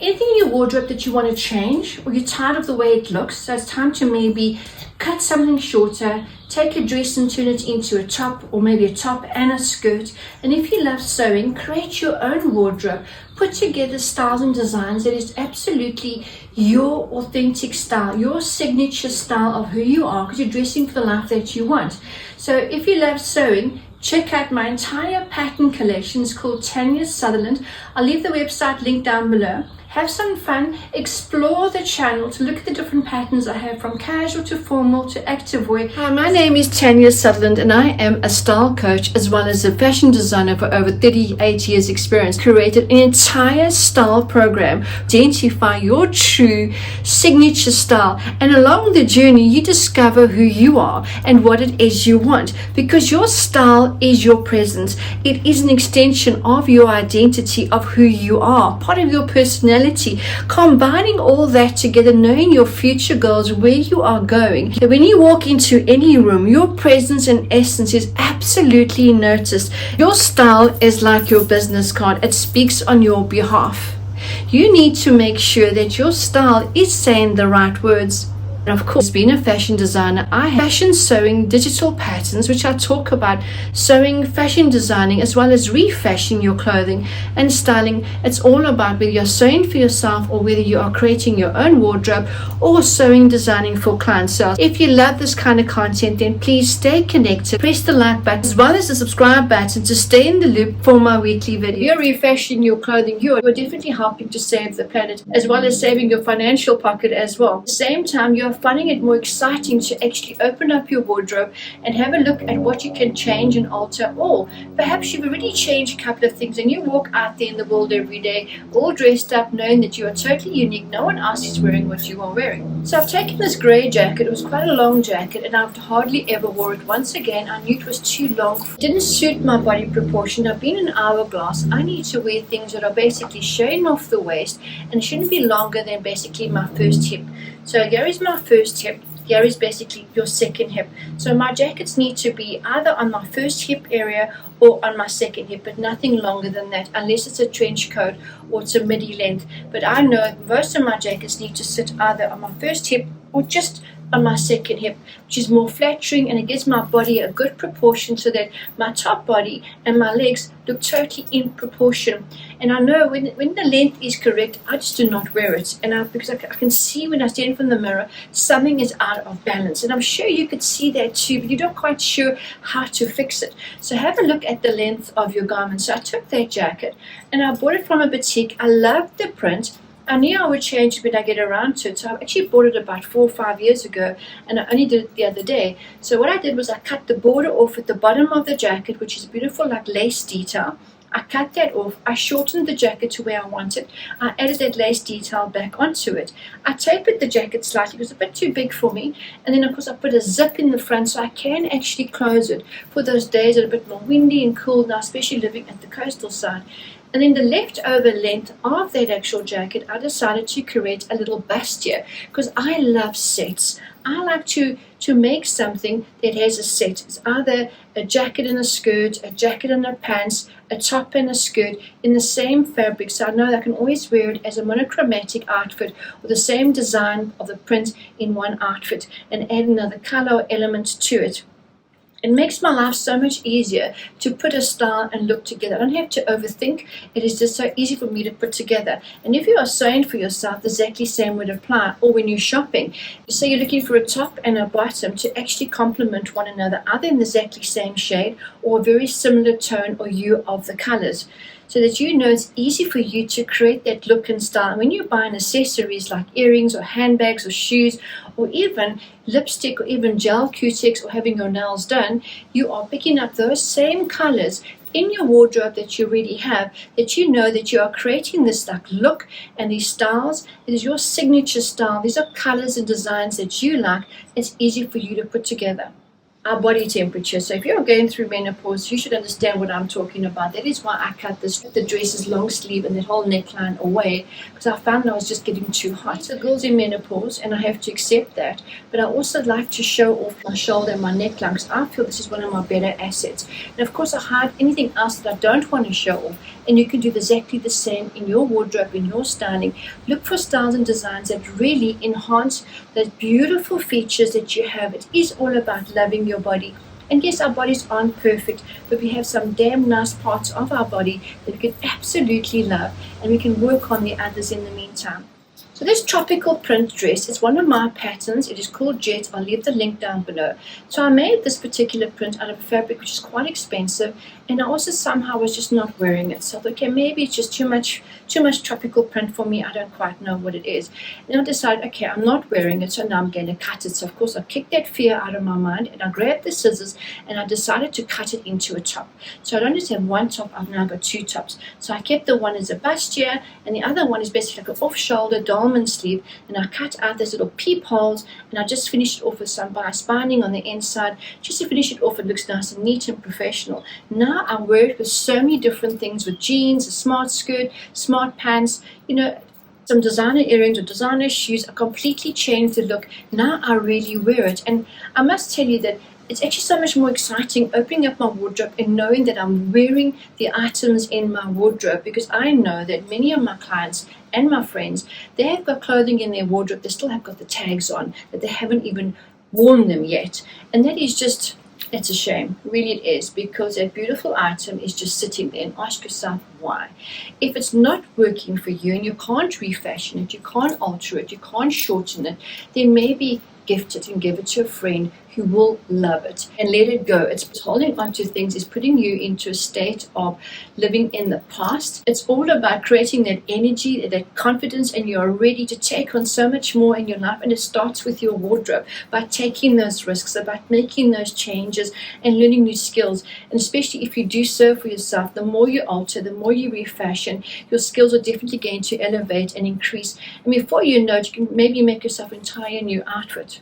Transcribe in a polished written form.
Anything in your wardrobe that you want to change, or you're tired of the way it looks, so it's time to maybe cut something shorter, take a dress and turn it into a top, or maybe a top and a skirt. And if you love sewing, create your own wardrobe. Put together styles and designs that is absolutely your authentic style, your signature style of who you are, because you're dressing for the life that you want. So if you love sewing, check out my entire pattern collection. It's called Tania Sutherland. I'll leave the website link down below. Have some fun, explore the channel to look at the different patterns I have, from casual to formal to activewear. Hi, my name is Tania Sutherland and I am a style coach as well as a fashion designer for over 38 years experience. Created an entire style program to identify your true signature style, and along the journey you discover who you are and what it is you want, because your style is your presence. It is an extension of your identity, of who you are, part of your personality. Combining all that together, knowing your future goals, where you are going. When you walk into any room, your presence and essence is absolutely noticed. Your style is like your business card. It speaks on your behalf. You need to make sure that your style is saying the right words. And of course, being a fashion designer, I have fashion sewing digital patterns, which I talk about sewing, fashion designing, as well as refashioning your clothing and styling. It's all about whether you're sewing for yourself or whether you are creating your own wardrobe or sewing, designing for clients. So if you love this kind of content, then please stay connected. Press the like button as well as the subscribe button to stay in the loop for my weekly video. If you're refashioning your clothing, you're definitely helping to save the planet, as well as saving your financial pocket as well. At the same time, you're finding it more exciting to actually open up your wardrobe and have a look at what you can change and alter. Or perhaps you've already changed a couple of things and you walk out there in the world every day all dressed up, knowing that you are totally unique. No one else is wearing what you are wearing. So I've taken this grey jacket. It was quite a long jacket and I've hardly ever wore it. Once again, I knew it was too long. It didn't suit my body proportion. I've been an hourglass. I need to wear things that are basically showing off the waist and it shouldn't be longer than basically my first hip. So here is my first hip, here is basically your second hip. So my jackets need to be either on my first hip area or on my second hip, but nothing longer than that, unless it's a trench coat or it's a midi length. But I know most of my jackets need to sit either on my first hip or just on my second hip, which is more flattering, and it gives my body a good proportion so that my top body and my legs look totally in proportion. And I know when the length is correct, I just do not wear it, and because I can see when I stand from the mirror something is out of balance, and I'm sure you could see that too, but you're not quite sure how to fix it. So have a look at the length of your garment. So I took that jacket and I bought it from a boutique. I loved the print. I knew I would change it when I get around to it, so I actually bought it about 4 or 5 years ago, and I only did it the other day. So what I did was I cut the border off at the bottom of the jacket, which is beautiful like lace detail. I cut that off. I shortened the jacket to where I wanted. I added that lace detail back onto it. I tapered the jacket slightly. It was a bit too big for me. And then, of course, I put a zip in the front so I can actually close it for those days that are a bit more windy and cool now, especially living at the coastal side. And then the leftover length of that actual jacket, I decided to create a little bustier, because I love sets. I like to make something that has a set. It's either a jacket and a skirt, a jacket and a pants, a top and a skirt in the same fabric, so I know that I can always wear it as a monochromatic outfit, or the same design of the print in one outfit, and add another color or element to it. It makes my life so much easier to put a style and look together. I don't have to overthink. It is just so easy for me to put together. And if you are sewing for yourself, the exactly same would apply. Or when you're shopping, so you're looking for a top and a bottom to actually complement one another, either in the exactly same shade or a very similar tone or hue of the colors, so that you know it's easy for you to create that look and style. And when you're buying accessories like earrings or handbags or shoes or even lipstick or even gel Q-tips or having your nails done, you are picking up those same colors in your wardrobe that you already have, that you know that you are creating this like look and these styles. It is your signature style. These are colors and designs that you like. It's easy for you to put together. our body temperature. So if you're going through menopause, you should understand what I'm talking about. That is why I cut the dresses long sleeve and that whole neckline away, because I found I was just getting too hot. The girls in menopause, and I have to accept that. But I also like to show off my shoulder and my neckline, because I feel this is one of my better assets. And of course, I hide anything else that I don't want to show off. And you can do exactly the same in your wardrobe, in your styling. Look for styles and designs that really enhance those beautiful features that you have. It is all about loving your body. And yes, our bodies aren't perfect, but we have some damn nice parts of our body that we can absolutely love, and we can work on the others in the meantime. So this tropical print dress is one of my patterns. It is called Jet. I'll leave the link down below. So I made this particular print out of a fabric which is quite expensive, and I also somehow was just not wearing it. So I thought, okay, maybe it's just too much tropical print for me. I don't quite know what it is. And I decided, okay, I'm not wearing it, so now I'm going to cut it. So of course I kicked that fear out of my mind, and I grabbed the scissors and I decided to cut it into a top. So I don't just have one top, I've now got two tops. So I kept the one as a bustier, and the other one is basically like an off-shoulder dolman sleeve, and I cut out those little peepholes, and I just finished it off with some bias binding on the inside just to finish it off. It looks nice and neat and professional. Now I wear it with so many different things, with jeans, a smart skirt, smart pants, some designer earrings or designer shoes. I completely changed the look. Now I really wear it, and I must tell you that it's actually so much more exciting opening up my wardrobe and knowing that I'm wearing the items in my wardrobe, because I know that many of my clients and my friends, they have got clothing in their wardrobe, they still have got the tags on, that they haven't even worn them yet. And that is just, it's a shame, really it is, because that beautiful item is just sitting there, and ask yourself why. If it's not working for you and you can't refashion it, you can't alter it, you can't shorten it, then maybe gift it and give it to a friend who will love it, and let it go. It's holding on to things, is putting you into a state of living in the past. It's all about creating that energy, that confidence, and you're ready to take on so much more in your life. And it starts with your wardrobe, by taking those risks, about making those changes and learning new skills. And especially if you do so for yourself, the more you alter, the more you refashion, your skills are definitely going to elevate and increase. And before you know it, you can maybe make yourself an entire new outfit.